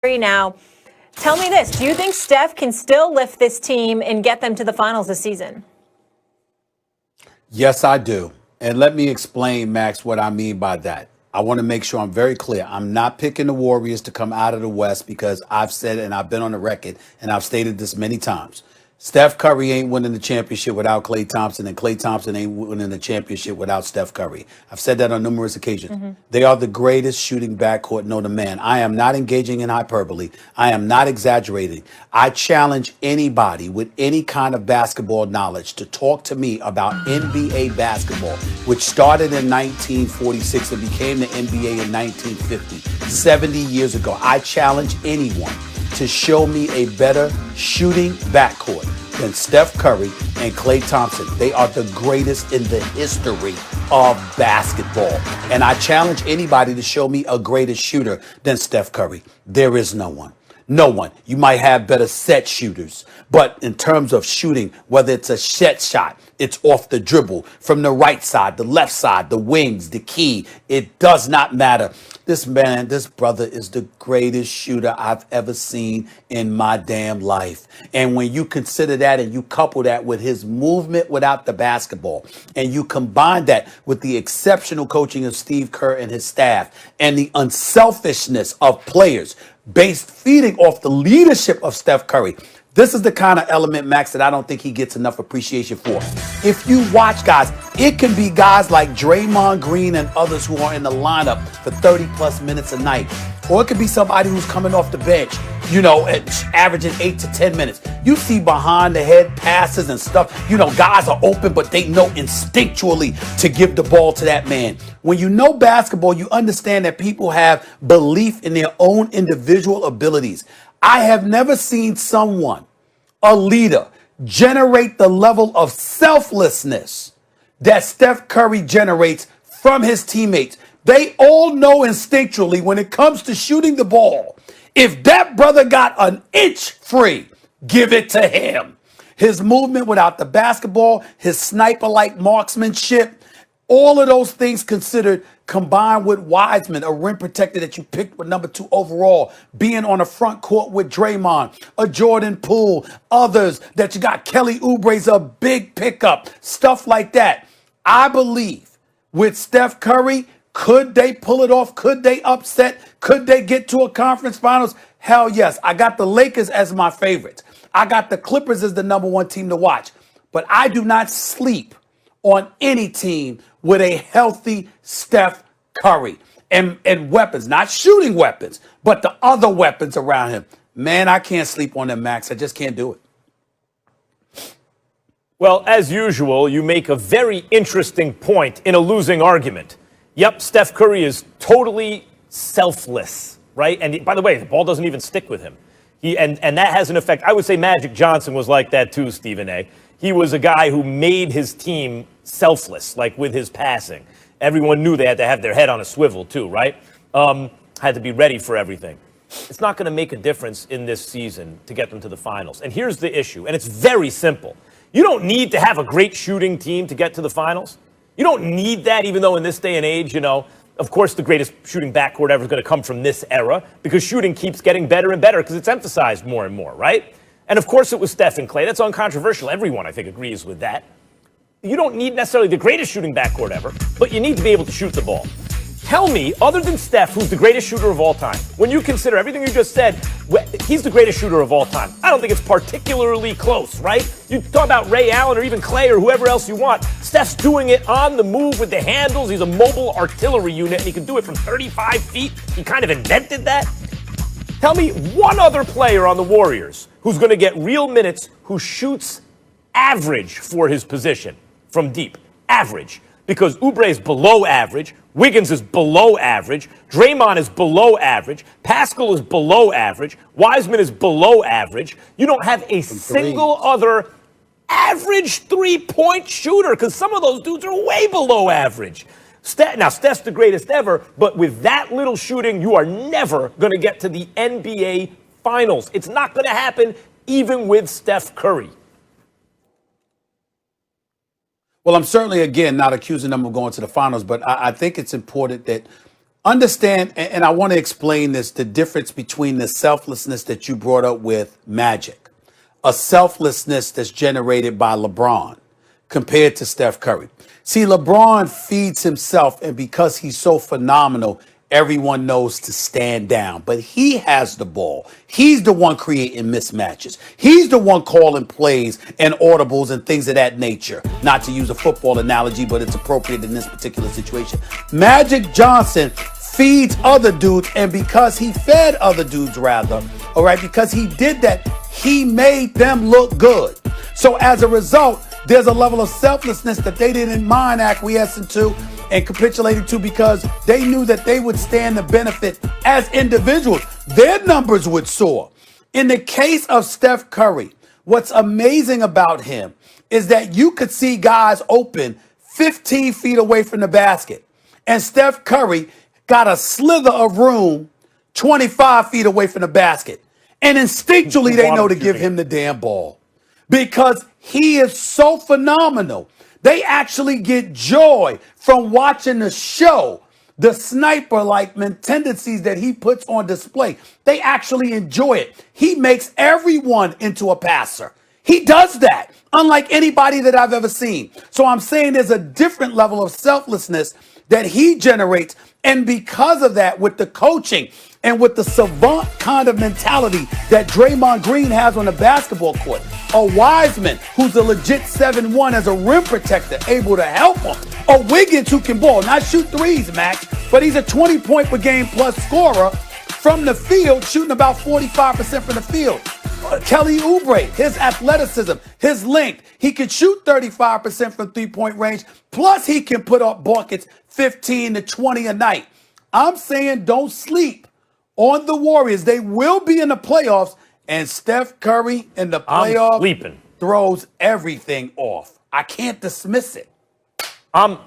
now. Tell me this. Do you think Steph can still lift this team and get them to the finals this season? Yes, I do. And let me explain, Max, what I mean by that. I want to make sure I'm very clear. I'm not picking the Warriors to come out of the West because I've said it and I've been on the record and I've stated this many times. Steph Curry ain't winning the championship without Klay Thompson, and Klay Thompson ain't winning the championship without Steph Curry. I've said that on numerous occasions. They are the greatest shooting backcourt known to man. I am not engaging in hyperbole. I am not exaggerating. I challenge anybody with any kind of basketball knowledge to talk to me about NBA basketball, which started in 1946 and became the NBA in 1950, 70 years ago. I challenge anyone to show me a better shooting backcourt than Steph Curry and Klay Thompson. They are the greatest in the history of basketball. And I challenge anybody to show me a greater shooter than Steph Curry. There is no one. No one. You might have better set shooters, but in terms of shooting, whether it's a set shot, it's off the dribble, from the right side, the left side, the wings, the key, it does not matter. This brother is the greatest shooter I've ever seen in my damn life. And when you consider that and you couple that with his movement without the basketball, and you combine that with the exceptional coaching of Steve Kerr and his staff and the unselfishness of players feeding off the leadership of Steph Curry, this is the kind of element, Max, that I don't think he gets enough appreciation for. If you watch, guys, it can be guys like Draymond Green and others who are in the lineup for 30-plus minutes a night. Or it could be somebody who's coming off the bench, averaging 8 to 10 minutes. You see behind-the-head passes and stuff. Guys are open, but they know instinctually to give the ball to that man. When you know basketball, you understand that people have belief in their own individual abilities. I have never seen someone, a leader, generate the level of selflessness that Steph Curry generates from his teammates. They all know instinctually when it comes to shooting the ball, if that brother got an inch free, give it to him. His movement without the basketball, his sniper-like marksmanship, all of those things considered, combined with Wiseman, a rim protector that you picked with number 2 overall, being on the front court with Draymond, a Jordan Poole, others that you got, Kelly Oubre's a big pickup, stuff like that. I believe with Steph Curry, could they pull it off? Could they upset? Could they get to a conference finals? Hell yes. I got the Lakers as my favorites. I got the Clippers as the number 1 team to watch. But I do not sleep on any team with a healthy Steph Curry and weapons, not shooting weapons, but the other weapons around him. Man, I can't sleep on them, Max. I just can't do it. Well, as usual, you make a very interesting point in a losing argument. Yep, Steph Curry is totally selfless, right? And by the way, the ball doesn't even stick with him. And that has an effect. I would say Magic Johnson was like that too, Stephen A. He was a guy who made his team selfless, like with his passing. Everyone knew they had to have their head on a swivel too, right? Had to be ready for everything. It's not going to make a difference in this season to get them to the finals. And here's the issue, and it's very simple. You don't need to have a great shooting team to get to the finals. You don't need that, even though in this day and age, of course, the greatest shooting backcourt ever is going to come from this era because shooting keeps getting better and better because it's emphasized more and more, right? And of course, it was Steph and Klay. That's uncontroversial. Everyone, I think, agrees with that. You don't need necessarily the greatest shooting backcourt ever, but you need to be able to shoot the ball. Tell me, other than Steph, who's the greatest shooter of all time, when you consider everything you just said, he's the greatest shooter of all time. I don't think it's particularly close, right? You talk about Ray Allen or even Klay or whoever else you want. Steph's doing it on the move with the handles. He's a mobile artillery unit, and he can do it from 35 feet. He kind of invented that. Tell me one other player on the Warriors who's going to get real minutes who shoots average for his position from deep. Average. Because Oubre is below average, Wiggins is below average, Draymond is below average, Pascal is below average, Wiseman is below average. You don't have a single other average three-point shooter because some of those dudes are way below average. Now, Steph's the greatest ever, but with that little shooting, you are never going to get to the NBA Finals. It's not going to happen even with Steph Curry. Well, I'm certainly, again, not accusing them of going to the finals, but I think it's important that Understand, and I want to explain this, the difference between the selflessness that you brought up with Magic, a selflessness that's generated by LeBron compared to Steph Curry. See, LeBron feeds himself, and because he's so phenomenal, everyone knows to stand down. But he has the ball. He's the one creating mismatches. He's the one calling plays and audibles and things of that nature. Not to use a football analogy, but it's appropriate in this particular situation. Magic Johnson feeds other dudes, and because he fed other dudes, rather, all right, because he did that, he made them look good. So as a result, there's a level of selflessness that they didn't mind acquiescing to and capitulating to because they knew that they would stand the benefit as individuals. Their numbers would soar. In the case of Steph Curry, what's amazing about him is that you could see guys open 15 feet away from the basket, and Steph Curry got a slither of room 25 feet away from the basket. And instinctually, they know to give him the damn ball because he is so phenomenal. They actually get joy from watching the show, the sniper-like tendencies that he puts on display. They actually enjoy it. He makes everyone into a passer. He does that, unlike anybody that I've ever seen. So I'm saying there's a different level of selflessness that he generates. And because of that, with the coaching and with the savant kind of mentality that Draymond Green has on the basketball court, a Wiseman who's a legit 7-1 as a rim protector, able to help him, a Wiggins who can ball, not shoot threes, Max, but he's a 20-point per game plus scorer from the field, shooting about 45% from the field. Kelly Oubre, his athleticism, his length, he can shoot 35% from three-point range, plus he can put up buckets 15 to 20 a night. I'm saying don't sleep on the Warriors. They will be in the playoffs, and Steph Curry in the playoffs throws everything off. I can't dismiss it. I'm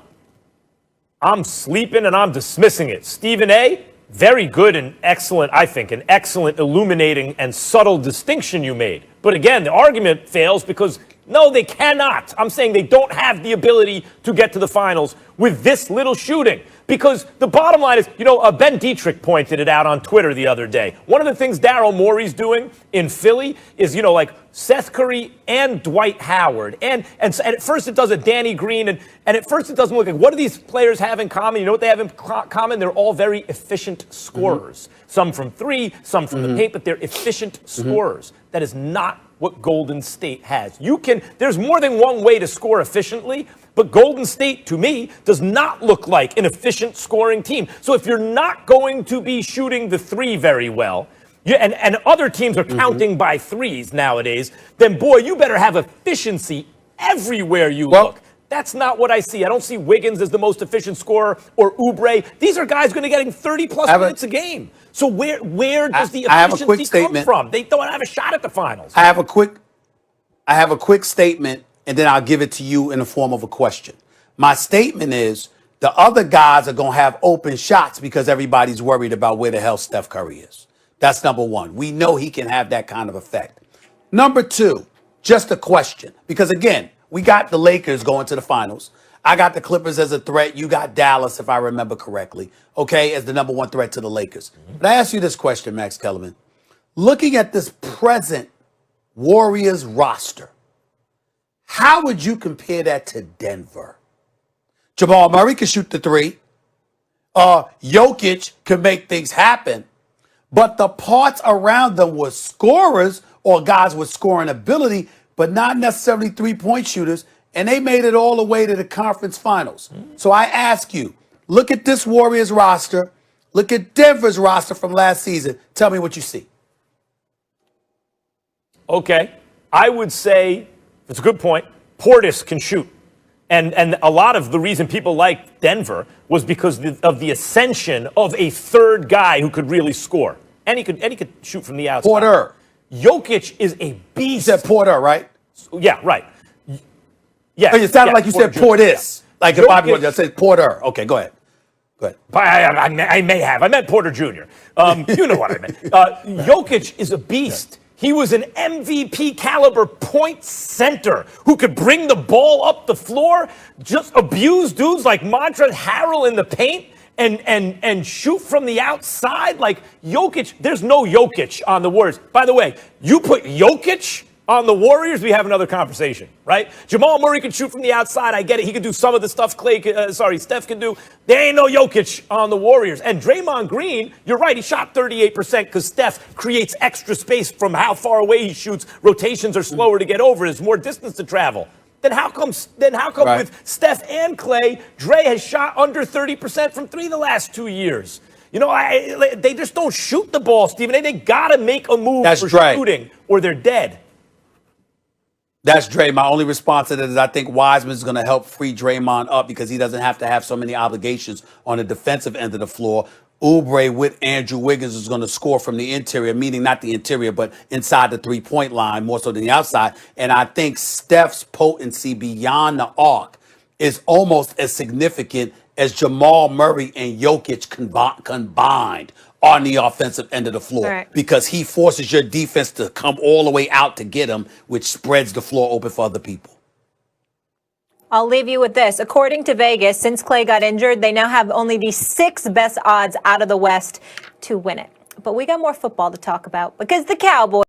sleeping and I'm dismissing it. Stephen A., very good and excellent, I think, an excellent illuminating and subtle distinction you made. But again, the argument fails because, no, they cannot. I'm saying they don't have the ability to get to the finals with this little shooting. Because the bottom line is, Ben Dietrich pointed it out on Twitter the other day. One of the things Daryl Morey's doing in Philly is, like Seth Curry and Dwight Howard. And at first it does a Danny Green. And at first it doesn't look like, what do these players have in common? You know what they have in common? They're all very efficient scorers. Mm-hmm. Some from three, some from the paint, but they're efficient scorers. That is not what Golden State has. There's more than one way to score efficiently, but Golden State, to me, does not look like an efficient scoring team. So if you're not going to be shooting the three very well, and other teams are counting by threes nowadays, then, boy, you better have efficiency everywhere you look. That's not what I see. I don't see Wiggins as the most efficient scorer or Oubre. These are guys going to getting 30-plus minutes a game. So where does the efficiency come from? They don't have a shot at the finals. I have a quick statement, and then I'll give it to you in the form of a question. My statement is the other guys are going to have open shots because everybody's worried about where the hell Steph Curry is. That's number one. We know he can have that kind of effect. Number two, just a question. Because, again, we got the Lakers going to the finals. I got the Clippers as a threat. You got Dallas, if I remember correctly, okay, as the number one threat to the Lakers. But I ask you this question, Max Kellerman. Looking at this present Warriors roster, how would you compare that to Denver? Jamal Murray can shoot the three. Jokic can make things happen. But the parts around them were scorers or guys with scoring ability, but not necessarily three-point shooters, and they made it all the way to the conference finals. So I ask you, look at this Warriors roster, look at Denver's roster from last season. Tell me what you see. Okay. I would say, it's a good point, Portis can shoot. And a lot of the reason people liked Denver was because of the ascension of a third guy who could really score. And he could shoot from the outside. Porter. Jokic is a beast. You said Porter, right? Yeah, right. Yeah. It sounded like you said Portis. Yeah. Like if Bobby would say Porter. Okay, go ahead. I may have. I meant Porter Jr. You know what I meant. Jokic is a beast. He was an MVP caliber point center who could bring the ball up the floor, just abuse dudes like Montrezl Harrell in the paint, and shoot from the outside like Jokic. There's no Jokic on the Warriors. By the way, you put Jokic on the Warriors, we have another conversation, right? Jamal Murray can shoot from the outside. I get it. He can do some of the stuff Steph can do. There ain't no Jokic on the Warriors. And Draymond Green, you're right, he shot 38% because Steph creates extra space from how far away he shoots. Rotations are slower to get over. There's more distance to travel. Then how come right. With Steph and Klay, Dre has shot under 30% from three the last 2 years? You know, they just don't shoot the ball, Stephen. They got to make a move for shooting or they're dead. That's Dre. My only response to that is I think Wiseman is going to help free Draymond up because he doesn't have to have so many obligations on the defensive end of the floor. Oubre with Andrew Wiggins is going to score from the interior, meaning not the interior, but inside the three-point line more so than the outside. And I think Steph's potency beyond the arc is almost as significant as Jamal Murray and Jokic combined on the offensive end of the floor because he forces your defense to come all the way out to get him, which spreads the floor open for other people. I'll leave you with this. According to Vegas, since Klay got injured, they now have only the 6th best odds out of the West to win it. But we got more football to talk about because the Cowboys